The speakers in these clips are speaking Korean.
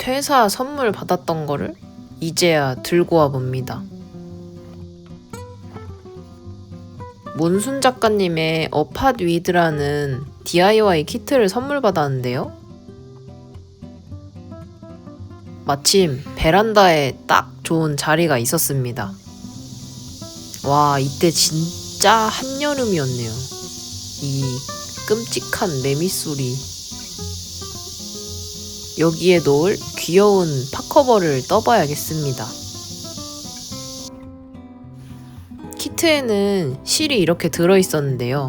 퇴사 선물 받았던 거를 이제야 들고 와 봅니다. 몬순 작가님의 어팟 위드라는 DIY 키트를 선물 받았는데요. 마침 베란다에 딱 좋은 자리가 있었습니다. 와, 이때 진짜 한여름이었네요. 이 끔찍한 매미소리. 여기에 놓을 귀여운 팝커버를 떠봐야겠습니다. 키트에는 실이 이렇게 들어있었는데요.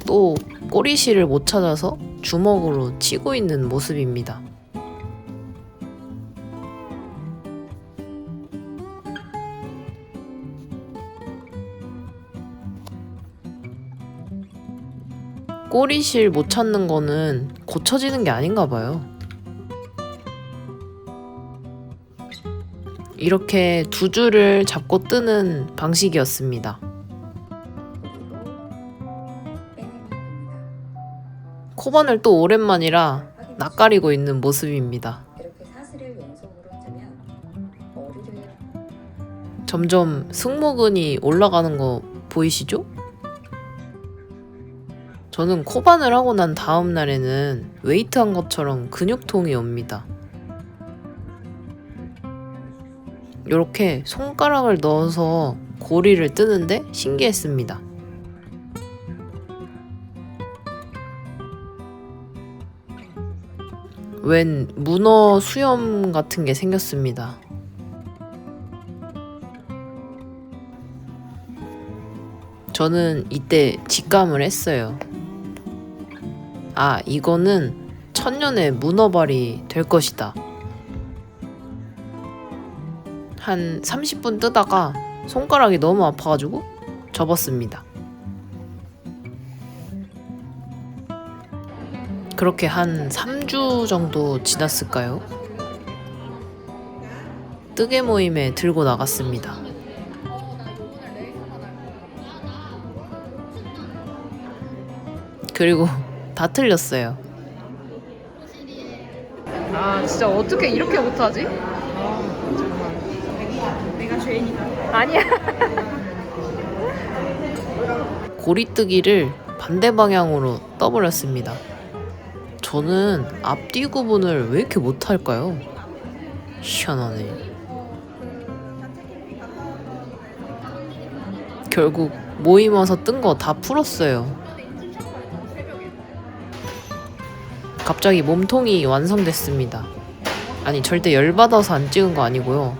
또 꼬리실을 못 찾아서 주먹으로 치고 있는 모습입니다. 꼬리실 못 찾는 거는 고쳐지는 게 아닌가 봐요. 이렇게 두 줄을 잡고 뜨는 방식이었습니다. 코바늘 또 오랜만이라 낯가리고 있는 모습입니다. 점점 승모근이 올라가는 거 보이시죠? 저는 코바늘 하고 난 다음 날에는 웨이트 한 것처럼 근육통이 옵니다. 이렇게 손가락을 넣어서 고리를 뜨는데 신기했습니다. 웬 문어 수염 같은 게 생겼습니다. 저는 이때 직감을 했어요. 아, 이거는 천년의 문어발이 될 것이다. 한 30분 뜨다가 손가락이 너무 아파가지고 접었습니다. 그렇게 한 3주 정도 지났을까요? 뜨개 모임에 들고 나갔습니다. 그리고 다 틀렸어요. 아, 진짜 어떻게 이렇게 못하지? 내가 죄인이다. 아니야. 고리뜨기를 반대 방향으로 떠버렸습니다. 저는 앞뒤 구분을 왜 이렇게 못할까요? 희한하네. 결국 모임 와서 뜬 거 다 풀었어요. 갑자기 몸통이 완성됐습니다. 아니, 절대 열받아서 안 찍은 거 아니고요.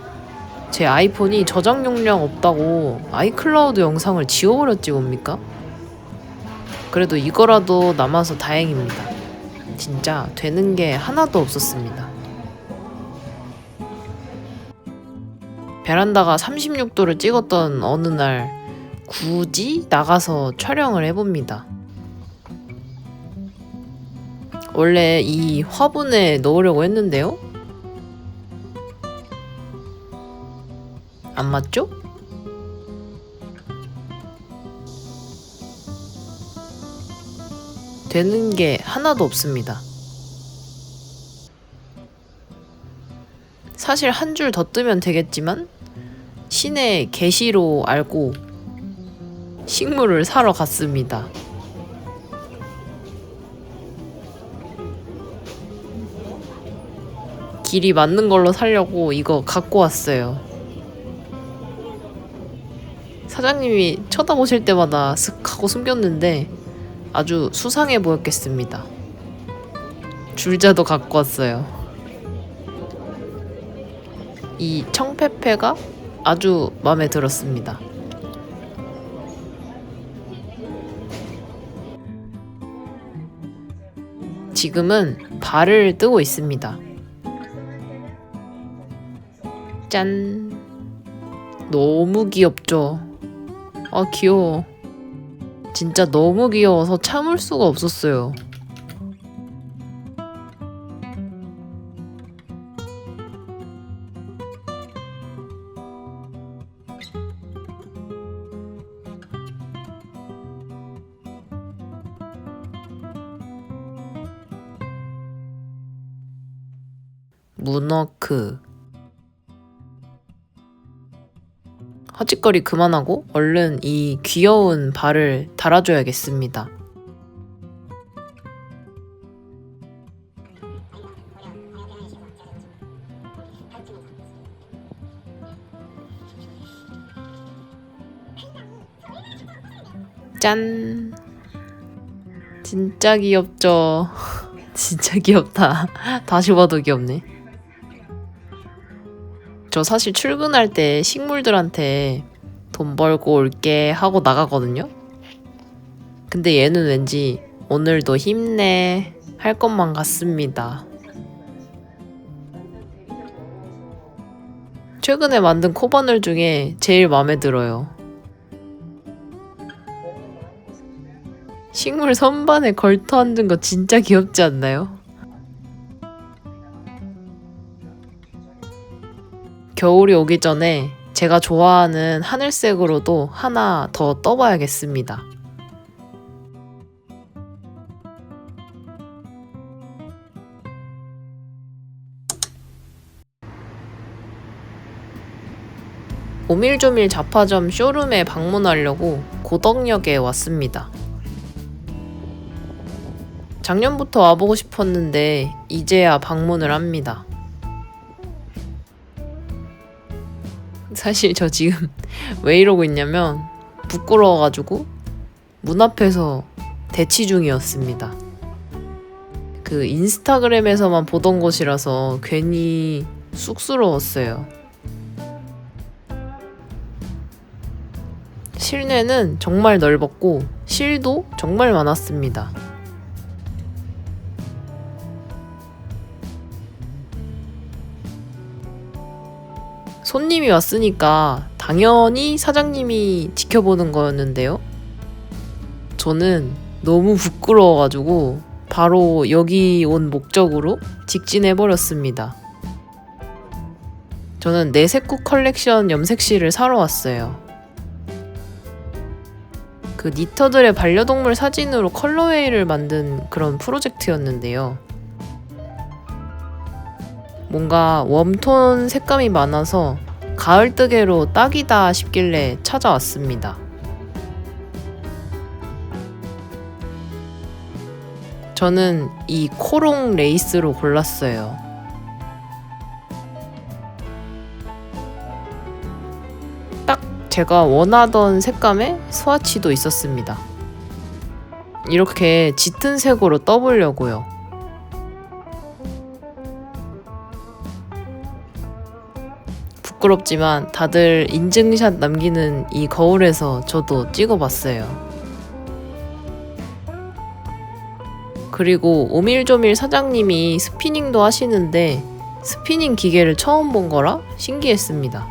제 아이폰이 저장 용량 없다고 아이클라우드 영상을 지워버렸지 뭡니까? 그래도 이거라도 남아서 다행입니다. 진짜 되는 게 하나도 없었습니다. 베란다가 36도를 찍었던 어느 날 굳이 나가서 촬영을 해봅니다. 원래 이 화분에 넣으려고 했는데요. 안 맞죠? 되는 게 하나도 없습니다. 사실 한 줄 더 뜨면 되겠지만 시내 게시로 알고 식물을 사러 갔습니다. 길이 맞는 걸로 사려고 이거 갖고 왔어요. 사장님이 쳐다보실 때마다 슥 하고 숨겼는데 아주 수상해 보였겠습니다. 줄자도 갖고 왔어요. 이 청페페가 아주 마음에 들었습니다. 지금은 발을 뜨고 있습니다. 짠! 너무 귀엽죠? 아, 귀여워. 진짜 너무 귀여워서 참을 수가 없었어요. 문워크. 헛짓거리 그만하고 얼른 이 귀여운 발을 달아줘야겠습니다. 짠! 진짜 귀엽죠? 진짜 귀엽다. 다시 봐도 귀엽네. 저 사실 출근할 때 식물들한테 돈 벌고 올게 하고 나가거든요? 근데 얘는 왠지 오늘도 힘내 할 것만 같습니다. 최근에 만든 코바늘 중에 제일 마음에 들어요. 식물 선반에 걸터 앉은 거 진짜 귀엽지 않나요? 겨울이 오기 전에 제가 좋아하는 하늘색으로도 하나 더 떠봐야겠습니다. 오밀조밀 잡화점 쇼룸에 방문하려고 고덕역에 왔습니다. 작년부터 와보고 싶었는데 이제야 방문을 합니다. 사실 저 지금 왜 이러고 있냐면 부끄러워가지고 문 앞에서 대치 중이었습니다. 그 인스타그램에서만 보던 곳이라서 괜히 쑥스러웠어요. 실내는 정말 넓었고 실도 정말 많았습니다. 손님이 왔으니까 당연히 사장님이 지켜보는 거였는데요. 저는 너무 부끄러워가지고 바로 여기 온 목적으로 직진해버렸습니다. 저는 내색국 컬렉션 염색실을 사러 왔어요. 그 니터들의 반려동물 사진으로 컬러웨이를 만든 그런 프로젝트였는데요. 뭔가 웜톤 색감이 많아서 가을뜨개로 딱이다 싶길래 찾아왔습니다. 저는 이 코롱 레이스로 골랐어요. 딱 제가 원하던 색감의 스와치도 있었습니다. 이렇게 짙은 색으로 떠보려고요. 부끄럽지만 다들 인증샷 남기는 이 거울에서 저도 찍어봤어요. 그리고 오밀조밀 사장님이 스피닝도 하시는데 스피닝 기계를 처음 본 거라 신기했습니다.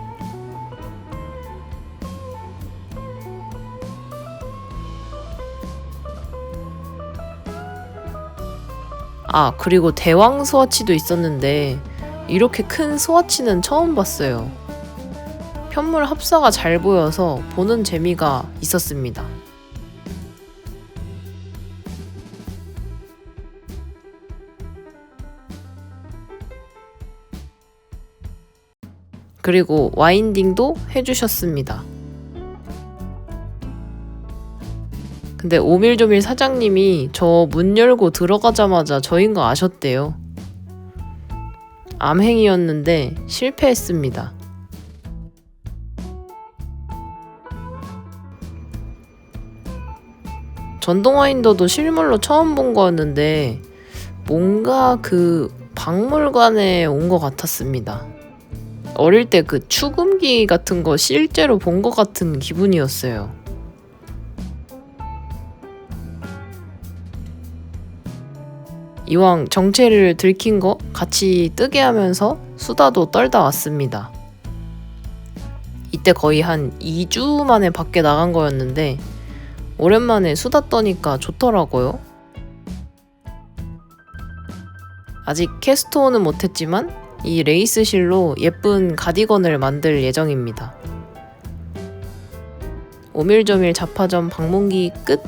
아, 그리고 대왕 스와치도 있었는데 이렇게 큰 스와치는 처음 봤어요. 편물 합사가 잘 보여서 보는 재미가 있었습니다. 그리고 와인딩도 해주셨습니다. 근데 오밀조밀 사장님이 저 문 열고 들어가자마자 저인 거 아셨대요. 암행이었는데 실패했습니다. 전동와인더도 실물로 처음 본 거였는데 뭔가 그 박물관에 온 것 같았습니다. 어릴 때 그 축음기 같은 거 실제로 본 것 같은 기분이었어요. 이왕 정체를 들킨 거 같이 뜨게 하면서 수다도 떨다 왔습니다. 이때 거의 한 2주 만에 밖에 나간 거였는데 오랜만에 수다 떠니까 좋더라고요. 아직 캐스트온은 못했지만 이 레이스실로 예쁜 가디건을 만들 예정입니다. 오밀조밀 잡화점 방문기 끝!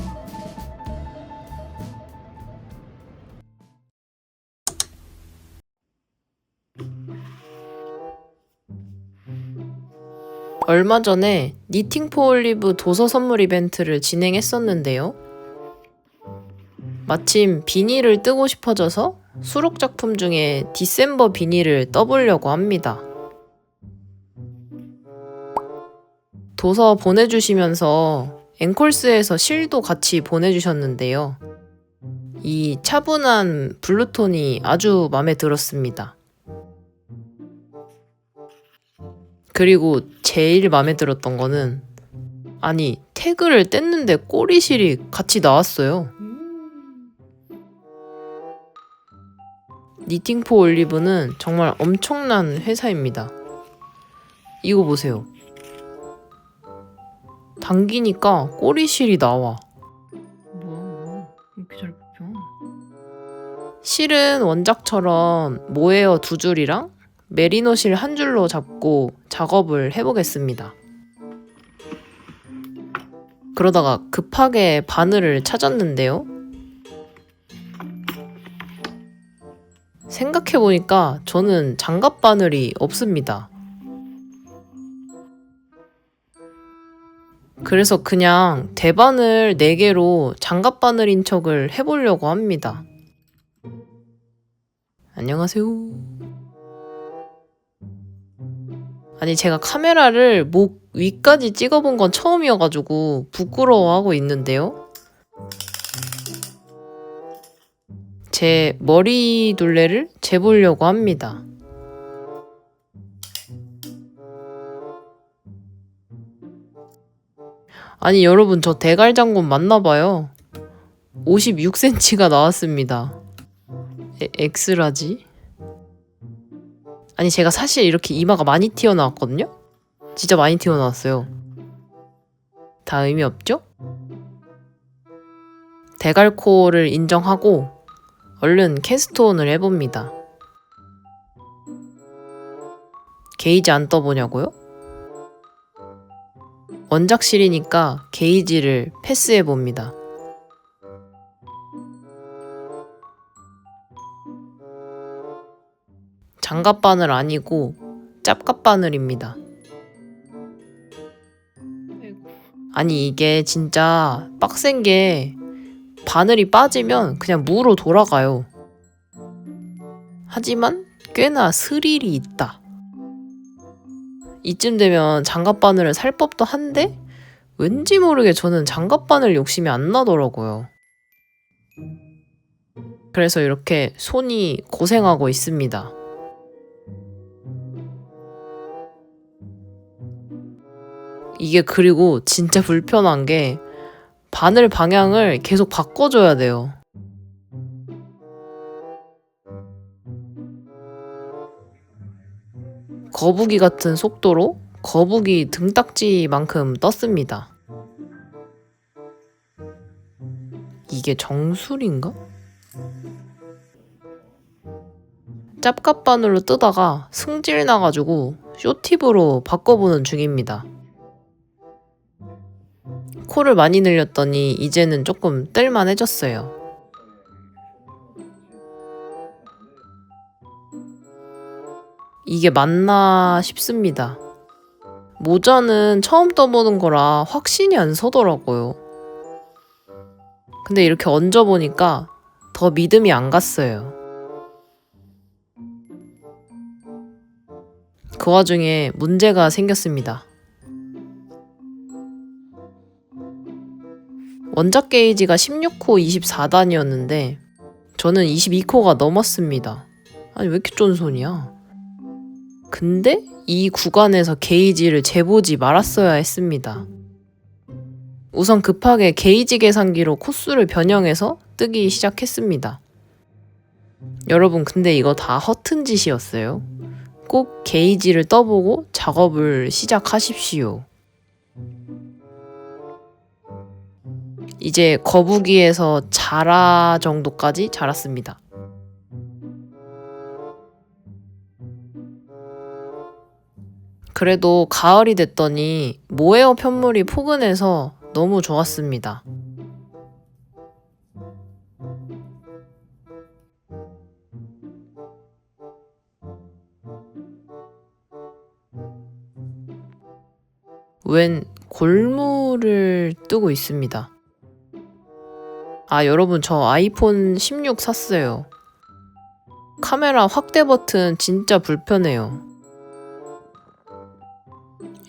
얼마 전에 니팅 포 올리브 도서 선물 이벤트를 진행했었는데요. 마침 비닐을 뜨고 싶어져서 수록 작품 중에 디셈버 비닐을 떠보려고 합니다. 도서 보내주시면서 앵콜스에서 실도 같이 보내주셨는데요. 이 차분한 블루톤이 아주 마음에 들었습니다. 그리고 제일 마음에 들었던 거는 아니 태그를 뗐는데 꼬리실이 같이 나왔어요. 니팅포 올리브는 정말 엄청난 회사입니다. 이거 보세요. 당기니까 꼬리실이 나와. 뭐야 이렇게 잘 뽑혀. 실은 원작처럼 모헤어 2줄이랑 메리노 실 1줄로 잡고 작업을 해보겠습니다. 그러다가 급하게 바늘을 찾았는데요. 생각해보니까 저는 장갑 바늘이 없습니다. 그래서 그냥 대바늘 4개로 장갑 바늘인 척을 해보려고 합니다. 안녕하세요. 아니 제가 카메라를 목 위까지 찍어본 건 처음이어가지고 부끄러워하고 있는데요. 제 머리 둘레를 재보려고 합니다. 아니 여러분 저 대갈장군 맞나봐요. 56cm가 나왔습니다. 엑스라지? 아니 제가 사실 이렇게 이마가 많이 튀어나왔거든요? 진짜 많이 튀어나왔어요. 다 의미 없죠? 대갈코를 인정하고 얼른 캐스트온을 해봅니다. 게이지 안 떠보냐고요? 원작실이니까 게이지를 패스해봅니다. 장갑바늘 아니고 짭갑바늘입니다. 아니 이게 진짜 빡센 게 바늘이 빠지면 그냥 무로 돌아가요. 하지만 꽤나 스릴이 있다. 이쯤 되면 장갑바늘을 살 법도 한데 왠지 모르게 저는 장갑바늘 욕심이 안 나더라고요. 그래서 이렇게 손이 고생하고 있습니다. 이게 그리고 진짜 불편한 게 바늘 방향을 계속 바꿔줘야 돼요. 거북이 같은 속도로 거북이 등딱지만큼 떴습니다. 이게 정수리인가? 짭갑바늘로 뜨다가 승질 나가지고 쇼팁으로 바꿔보는 중입니다. 코를 많이 늘렸더니 이제는 조금 뜰만해졌어요. 이게 맞나 싶습니다. 모자는 처음 떠보는 거라 확신이 안 서더라고요. 근데 이렇게 얹어보니까 더 믿음이 안 갔어요. 그 와중에 문제가 생겼습니다. 원작 게이지가 16코 24단이었는데 저는 22코가 넘었습니다. 아니 왜 이렇게 쫀손이야? 근데 이 구간에서 게이지를 재보지 말았어야 했습니다. 우선 급하게 게이지 계산기로 코수를 변형해서 뜨기 시작했습니다. 여러분 근데 이거 다 허튼 짓이었어요. 꼭 게이지를 떠보고 작업을 시작하십시오. 이제 거북이에서 자라 정도까지 자랐습니다. 그래도 가을이 됐더니 모헤어 편물이 포근해서 너무 좋았습니다. 웬 골무를 뜨고 있습니다. 아, 여러분, 저 아이폰 16 샀어요. 카메라 확대 버튼 진짜 불편해요.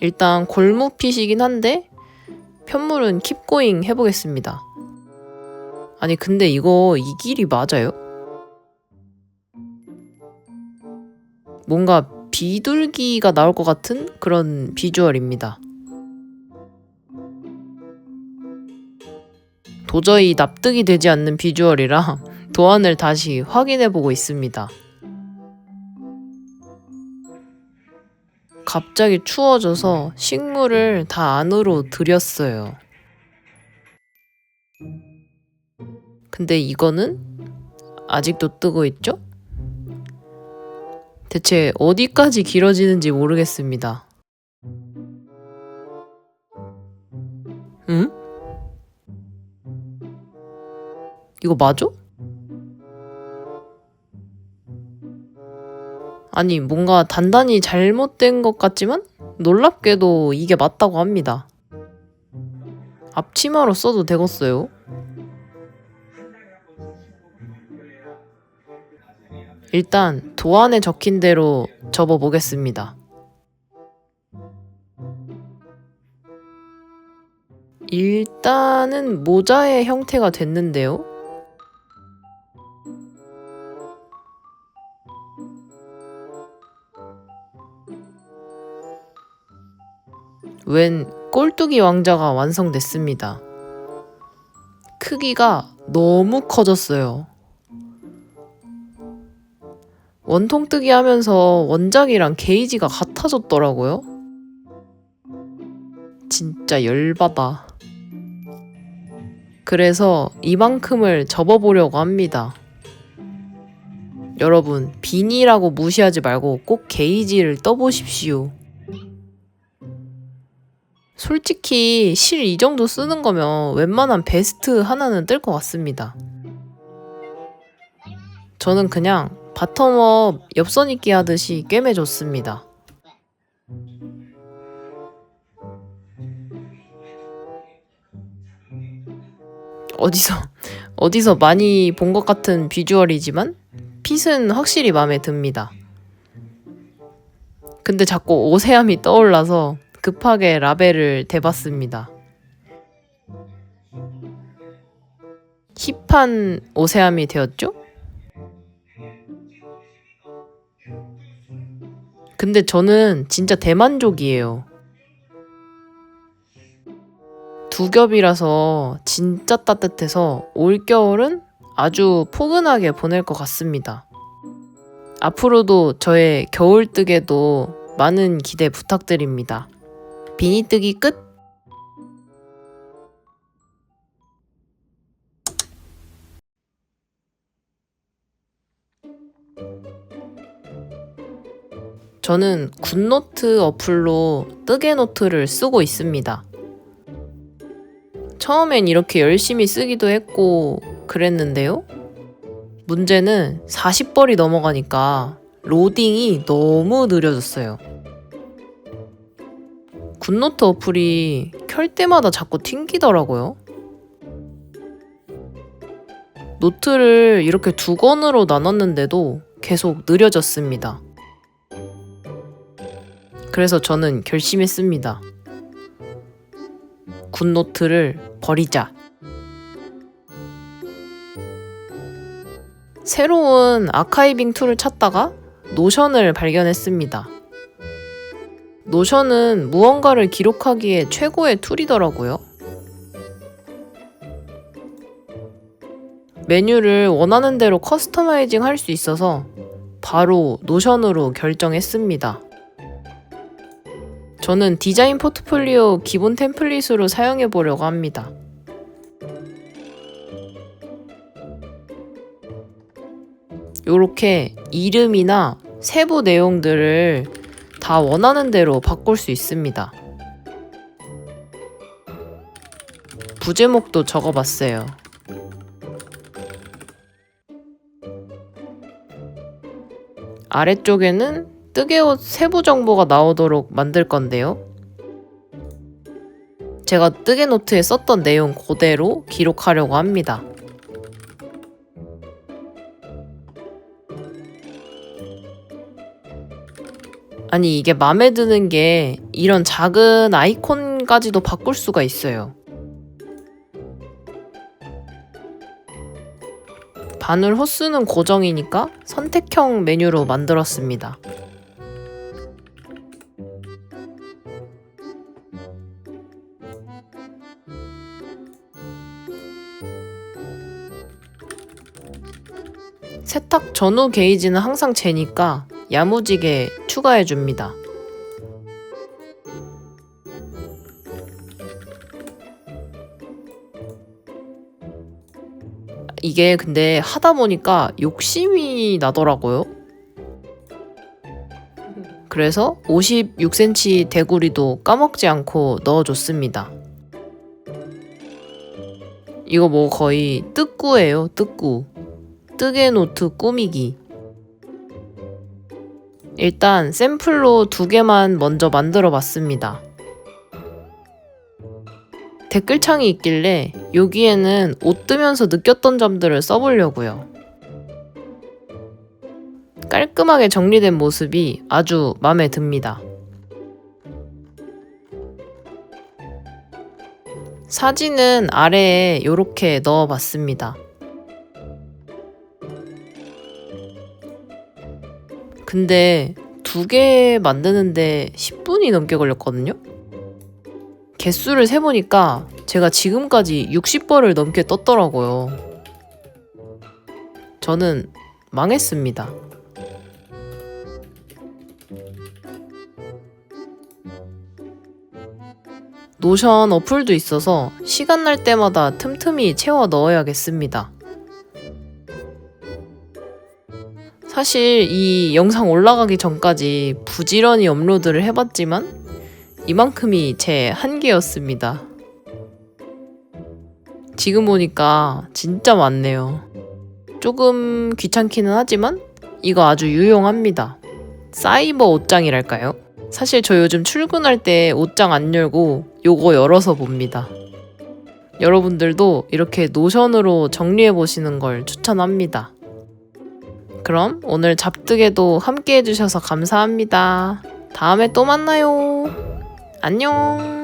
일단 골무핏이긴 한데 편물은 킵고잉 해보겠습니다. 아니 근데 이거 이 길이 맞아요? 뭔가 비둘기가 나올 것 같은 그런 비주얼입니다. 도저히 납득이 되지 않는 비주얼이라 도안을 다시 확인해보고 있습니다. 갑자기 추워져서 식물을 다 안으로 들였어요. 근데 이거는 아직도 뜨고 있죠? 대체 어디까지 길어지는지 모르겠습니다. 응? 이거 맞아? 아니 뭔가 단단히 잘못된 것 같지만 놀랍게도 이게 맞다고 합니다. 앞치마로 써도 되겠어요? 일단 도안에 적힌 대로 접어보겠습니다. 일단은 모자의 형태가 됐는데요. 웬 꼴뚜기 왕자가 완성됐습니다. 크기가 너무 커졌어요. 원통뜨기 하면서 원작이랑 게이지가 같아졌더라고요. 진짜 열받아. 그래서 이만큼을 접어보려고 합니다. 여러분, 비니라고 무시하지 말고 꼭 게이지를 떠보십시오. 솔직히 실 이 정도 쓰는 거면 웬만한 베스트 하나는 뜰 것 같습니다. 저는 그냥 바텀업 엽선 입기 하듯이 꿰매줬습니다. 어디서 많이 본 것 같은 비주얼이지만 핏은 확실히 마음에 듭니다. 근데 자꾸 오세암이 떠올라서 급하게 라벨을 대봤습니다. 힙한 오세암이 되었죠? 근데 저는 진짜 대만족이에요. 두 겹이라서 진짜 따뜻해서 올겨울은 아주 포근하게 보낼 것 같습니다. 앞으로도 저의 겨울뜨개도 많은 기대 부탁드립니다. 비니뜨기 끝! 저는 굿노트 어플로 뜨개노트를 쓰고 있습니다. 처음엔 이렇게 열심히 쓰기도 했고 그랬는데요. 문제는 40벌이 넘어가니까 로딩이 너무 느려졌어요. 굿노트 어플이 켤 때마다 자꾸 튕기더라고요. 노트를 이렇게 두 권으로 나눴는데도 계속 느려졌습니다. 그래서 저는 결심했습니다. 굿노트를 버리자. 새로운 아카이빙 툴을 찾다가 노션을 발견했습니다. 노션은 무언가를 기록하기에 최고의 툴이더라고요. 메뉴를 원하는 대로 커스터마이징 할 수 있어서 바로 노션으로 결정했습니다. 저는 디자인 포트폴리오 기본 템플릿으로 사용해 보려고 합니다. 요렇게 이름이나 세부 내용들을 다 원하는 대로 바꿀 수 있습니다. 부제목도 적어봤어요. 아래쪽에는 뜨개옷 세부 정보가 나오도록 만들 건데요. 제가 뜨개 노트에 썼던 내용 그대로 기록하려고 합니다. 아니 이게 맘에 드는 게 이런 작은 아이콘까지도 바꿀 수가 있어요. 바늘 호수는 고정이니까 선택형 메뉴로 만들었습니다. 세탁 전후 게이지는 항상 재니까 야무지게 추가해줍니다. 이게 근데 하다 보니까 욕심이 나더라고요. 그래서 56cm 대구리도 까먹지 않고 넣어줬습니다. 이거 뭐 거의 뜨꾸예요, 뜨꾸. 뜨개 노트 꾸미기. 일단 샘플로 2개만 먼저 만들어 봤습니다. 댓글창이 있길래 여기에는 옷 뜨면서 느꼈던 점들을 써보려고요. 깔끔하게 정리된 모습이 아주 마음에 듭니다. 사진은 아래에 이렇게 넣어봤습니다. 근데 2개 만드는데 10분이 넘게 걸렸거든요? 개수를 세보니까 제가 지금까지 60벌을 넘게 떴더라고요. 저는 망했습니다. 노션 어플도 있어서 시간 날 때마다 틈틈이 채워 넣어야겠습니다. 사실 이 영상 올라가기 전까지 부지런히 업로드를 해봤지만 이만큼이 제 한계였습니다. 지금 보니까 진짜 많네요. 조금 귀찮기는 하지만 이거 아주 유용합니다. 사이버 옷장이랄까요? 사실 저 요즘 출근할 때 옷장 안 열고 요거 열어서 봅니다. 여러분들도 이렇게 노션으로 정리해보시는 걸 추천합니다. 그럼 오늘 잡뜨개도 함께 해주셔서 감사합니다. 다음에 또 만나요. 안녕.